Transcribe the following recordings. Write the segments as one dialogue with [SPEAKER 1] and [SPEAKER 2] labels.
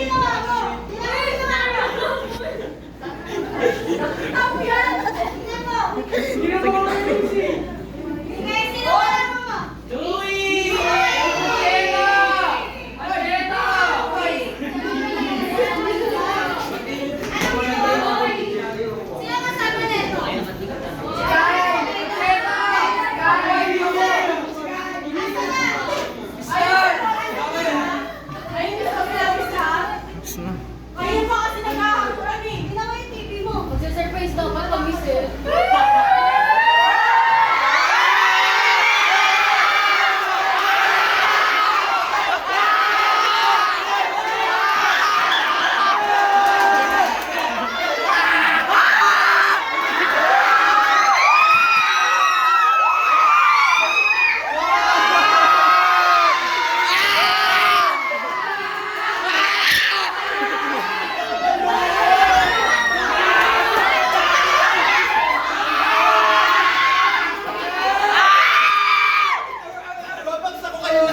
[SPEAKER 1] ginawa mo? Ako yan! Tingnan mo!
[SPEAKER 2] Ginawa mo yung Messi.
[SPEAKER 1] Sige, sinawalan mo mo!
[SPEAKER 2] Louis! Argeta! Argeta!
[SPEAKER 1] Sino kasama nito?
[SPEAKER 3] Ayun pa kasi nagkakakuran eh.
[SPEAKER 1] Tingnan mo yung TV mo.
[SPEAKER 3] Magsa-surprise dapat pag-miss eh.
[SPEAKER 4] Babagsak ko kayo!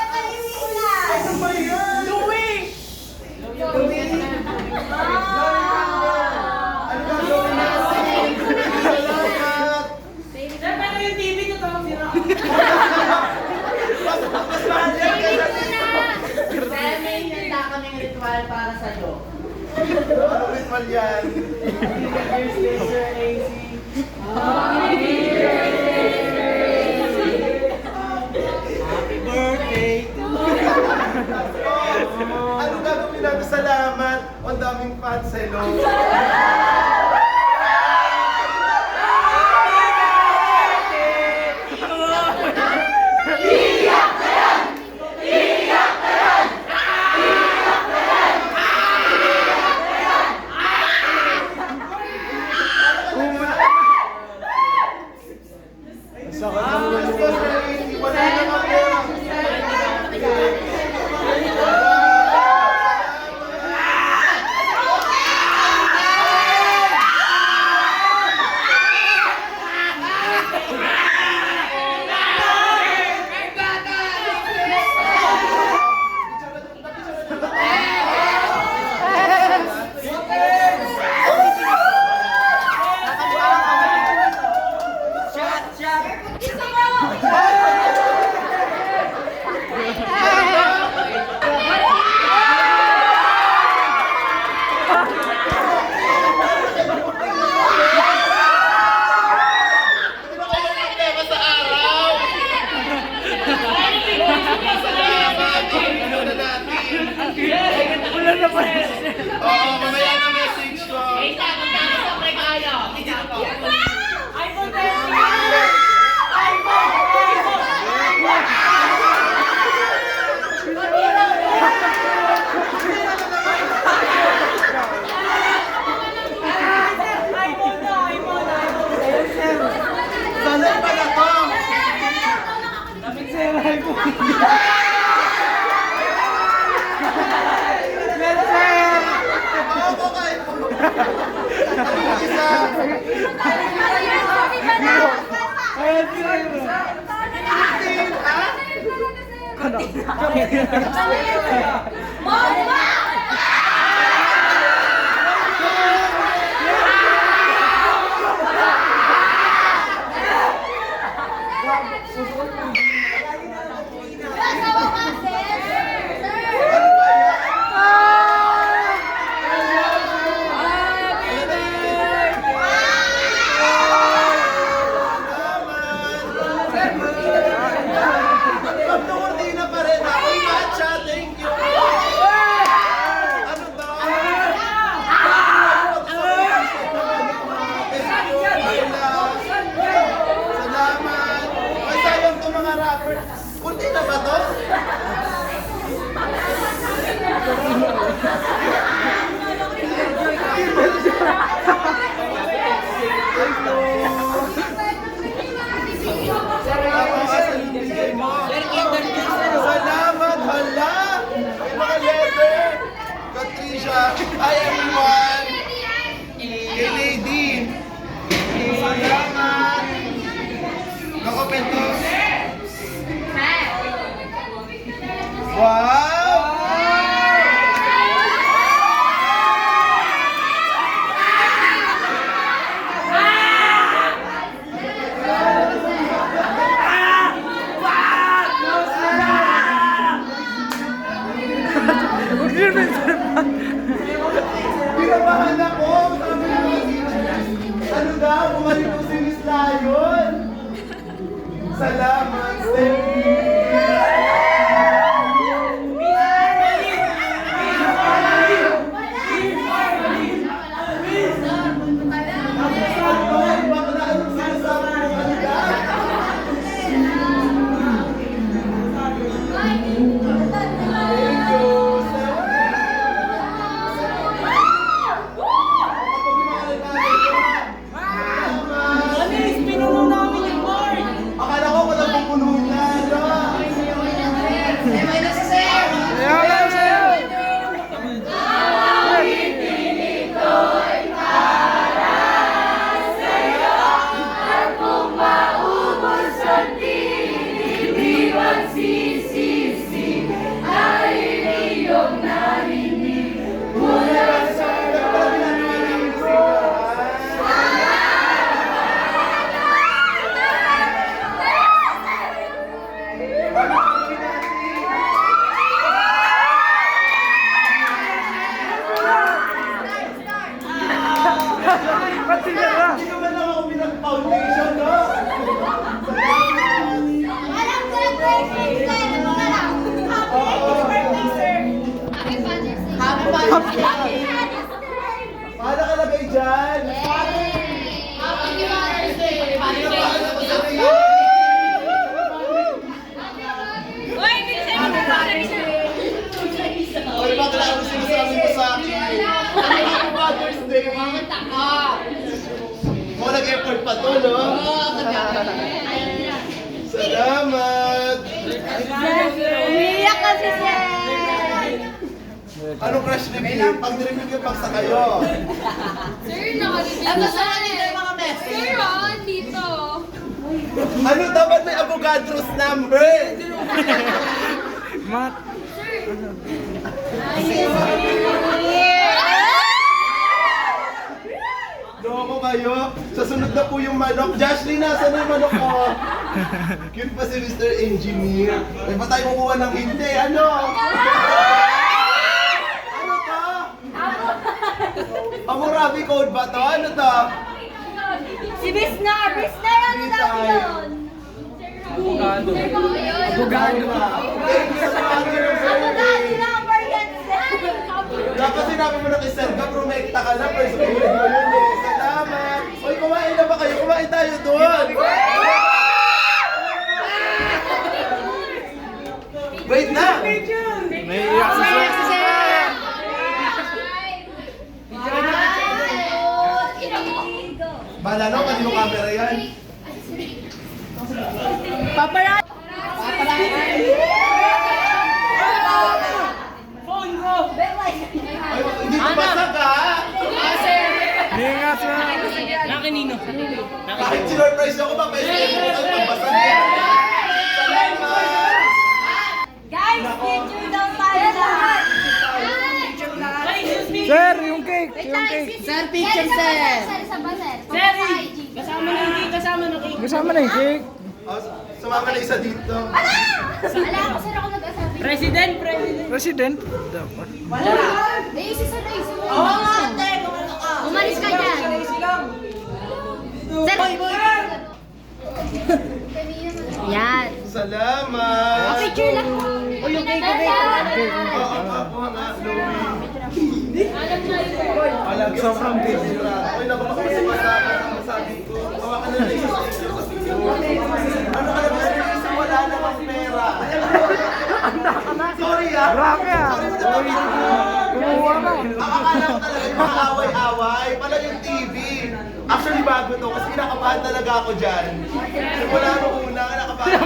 [SPEAKER 4] Ano ba yan?
[SPEAKER 2] Louis!
[SPEAKER 4] Ano gagawin natin? Salamat!
[SPEAKER 2] Siyempre na yung TV ko tawag sira.
[SPEAKER 4] Mas mahal yan kaysa dito.
[SPEAKER 5] Kaya may handa kaming ritual para sa'yo.
[SPEAKER 4] Ano ritual yan?
[SPEAKER 2] Years later, AC. Happy birthday to
[SPEAKER 4] Ano gagawin natin? Salamat! Ang daming fans, hello!
[SPEAKER 2] Wala na pa.
[SPEAKER 4] Oo, mamaya na message ko.
[SPEAKER 2] iPhone 10!
[SPEAKER 4] Sana pa na to! Ako kayo! Isa! Pag-uurti na pa rin ako, matcha, thank you! Salamat, Steph.
[SPEAKER 2] Anis, pinuno namin yung board.
[SPEAKER 4] Akala ko walang pupununan, no?
[SPEAKER 5] May nasa sir!
[SPEAKER 4] Hindi naman lang ako pinag-foundation, no?
[SPEAKER 1] Alam ko lang birthday, ano mo na lang.
[SPEAKER 4] Oo.
[SPEAKER 1] Happy Father's Day.
[SPEAKER 5] Happy Father's Day!
[SPEAKER 1] Father's Day.
[SPEAKER 4] Paano ka lagay dyan?
[SPEAKER 1] Happy Father's Day. Uy, bilisan mo na Father's Day.
[SPEAKER 4] Ay, bakit ako sinasabi mo sa akin? Happy Father's Day! Mo nag-effort pa to, no? Salamat!
[SPEAKER 1] Umiyak kasi siya.
[SPEAKER 4] Anong crush review? Pag nireview yung pagsa kayo.
[SPEAKER 1] Sir, nakalimutan.
[SPEAKER 5] Ano sa kanila yung mga message?
[SPEAKER 1] Sir, dito.
[SPEAKER 4] Ano dapat may Avogadro's number? Loko kayo. Sa sunod na po yung manok. Joshly, nasa na yung manok ko? Cute pa si Mr. Engineer. May pa tayo kukuha ng hindi. Ano? Ano to? Hammurabi Code ba to? Ano to?
[SPEAKER 1] Si Bisnar. Bisnar, ano daw yun?
[SPEAKER 2] Abogado.
[SPEAKER 1] Abogado.
[SPEAKER 4] Thank you sa mga ng
[SPEAKER 1] Abogado
[SPEAKER 4] birthday.
[SPEAKER 1] number yan, sir.
[SPEAKER 4] Dapat sinabi mo na kay Sir Gab, rumekta ka na. First period mo yun eh. Salamat. Uy, kumain na ba kayo? Kumain tayo doon. Wait na.
[SPEAKER 2] Naiiyak si Sir.
[SPEAKER 4] Bala no, kanino camera yan?
[SPEAKER 1] Paparazzi.
[SPEAKER 2] Phone ko.
[SPEAKER 4] Ay, hindi ko basag ha.
[SPEAKER 2] Ningas na. Nakanino.
[SPEAKER 4] Kahit sinurprise ako ba, pwede ko ang pagbasag yan. Salamat.
[SPEAKER 1] Guys, picture daw tayo lahat.
[SPEAKER 2] Sir, yung cake.
[SPEAKER 1] Wait
[SPEAKER 2] Yung
[SPEAKER 1] lang,
[SPEAKER 2] cake.
[SPEAKER 1] si-
[SPEAKER 5] Sir, picture,
[SPEAKER 1] Sir,
[SPEAKER 5] sir.
[SPEAKER 1] isa pa, sir.
[SPEAKER 2] Sir,
[SPEAKER 1] Sa IG.
[SPEAKER 2] kasama na yung cake. Kasama na yung cake.
[SPEAKER 4] Oh, sumama na isa dito.
[SPEAKER 1] Ala! Ala ako, sir, ako nag-asabi.
[SPEAKER 2] President.
[SPEAKER 3] President?
[SPEAKER 1] Eh, si sir, eh, si
[SPEAKER 5] Oo nga, ate! Kumano ka?
[SPEAKER 1] Umalis ka dyan. Sir, yan.
[SPEAKER 4] Salamat.
[SPEAKER 1] Picture lang.
[SPEAKER 5] O, yung cake, yung cake.
[SPEAKER 4] Oo, ako nga, Louie. Alam, sobrang busy. Uy, napapakasya pa sa akin ang masabi ko. Hawakan na lang isa sa inyo. Ano ka naman sa wala namang pera. Sorry ah.
[SPEAKER 3] Grabe ah.
[SPEAKER 4] Sorry,
[SPEAKER 3] Kumuha ka.
[SPEAKER 4] akala ko talaga yung mga away-away. Pala yung TV. Actually, bago to kasi kinakabahan talaga ako dyan. Wala nung una, kinakabahan.